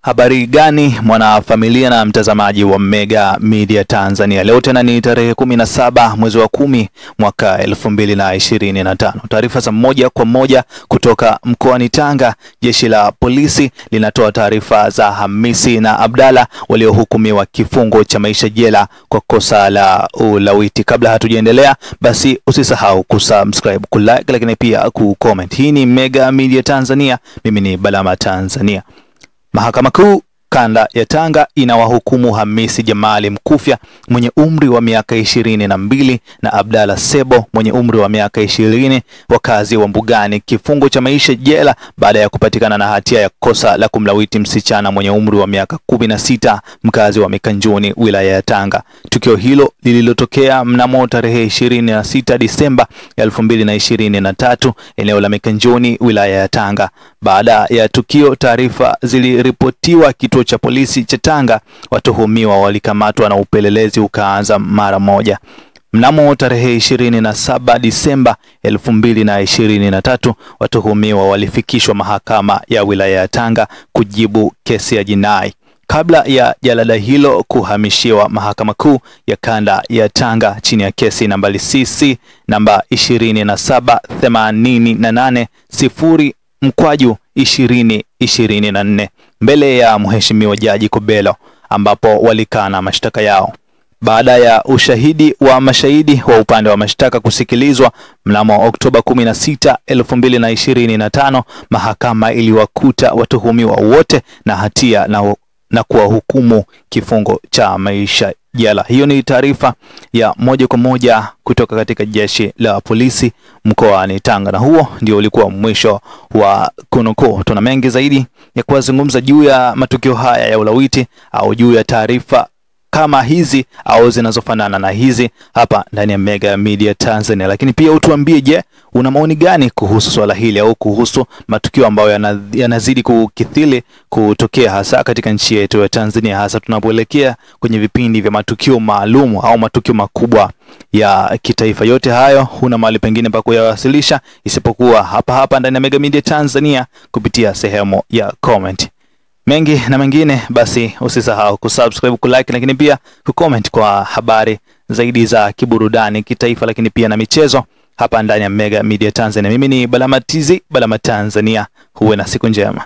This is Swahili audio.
Habari gani mwanafamilia na mtazamaji wa Mega Media Tanzania. Leo tena ni tarehe 17 mwezi wa 10 mwaka 2025. Taarifa za moja kwa moja kutoka mkoani Tanga. Jeshi la polisi linatoa taarifa za Hamisi na Abdalla waliohukumiwa kifungo cha maisha jela kwa kosa la ulawiti. Kabla hatujaendelea, basi usisahau kusubscribe, kulike, lakini pia kucomment. Hii ni Mega Media Tanzania. Mimi ni Balama Tanzania. Mahakama Kuu Kanda ya Tanga inawahukumu Hamisi Jamali Mkufya mwenye umri wa miaka 22 na Abdalla Sebo mwenye umri wa miaka 20, wakazi wa Mbugani, kifungo cha maisha jela baada ya kupatikana na hatia ya kosa la kumlawiti msichana mwenye umri wa miaka 16, mkazi wa Mikanjuni, wilaya ya Tanga. Tukio hilo lililotokea mnamo tarehe 26 Disemba 2023 eneo la Mikanjuni, wilaya ya Tanga. Baada ya tukio, taarifa ziliripotiwa kituo cha polisi cha Tanga. Watuhumiwa walikamatwa na upelelezi ukaanza mara moja. Mnamo tarehe 27 Disemba 2023 watuhumiwa walifikishwa mahakama ya wilaya ya Tanga kujibu kesi ya jinai kabla ya jalada hilo kuhamishiwa Mahakama Kuu ya Kanda ya Tanga chini ya kesi nambari CC namba 27880/2024 mbele ya Mheshimiwa Jaji Kobelo, ambapo walikana mashtaka yao. Baada ya ushahidi wa mashahidi wa upande wa mashtaka kusikilizwa mnamo Oktoba 16, 2025, mahakama iliwakuta watuhumiwa wote na hatia na kuwahukumu kifungo cha maisha jela. Hiyo ni taarifa ya moja kwa moja kutoka katika jeshi la polisi mkoani Tanga, na huo ndio ulikuwa mwisho wa kunukuu. Tuna mengi zaidi ya kuzungumza juu ya matukio haya ya ulawiti au juu ya taarifa kama hizi au zinazofanana na hizi hapa ndani ya Mega Media Tanzania. Lakini pia utuambie, je, una maoni gani kuhusu swala hili au kuhusu matukio ambayo yanazidi kukithiri kutokea hasa katika nchi yetu ya Tanzania, hasa tunapoelekea kwenye vipindi vya matukio maalum au matukio makubwa ya kitaifa. Yote hayo huna mahali pengine pa kuyawasilisha isipokuwa hapa ndani ya Mega Media Tanzania kupitia sehemu ya comment. Mengi na mengine, basi usisahau kusubscribe, kulike, lakini pia kucomment kwa habari zaidi za kiburudani, kitaifa, lakini pia na michezo hapa ndani ya Mega Media Tanzania. Mimi ni Balama TZ, Balama Tanzania. Huwe na siku njema.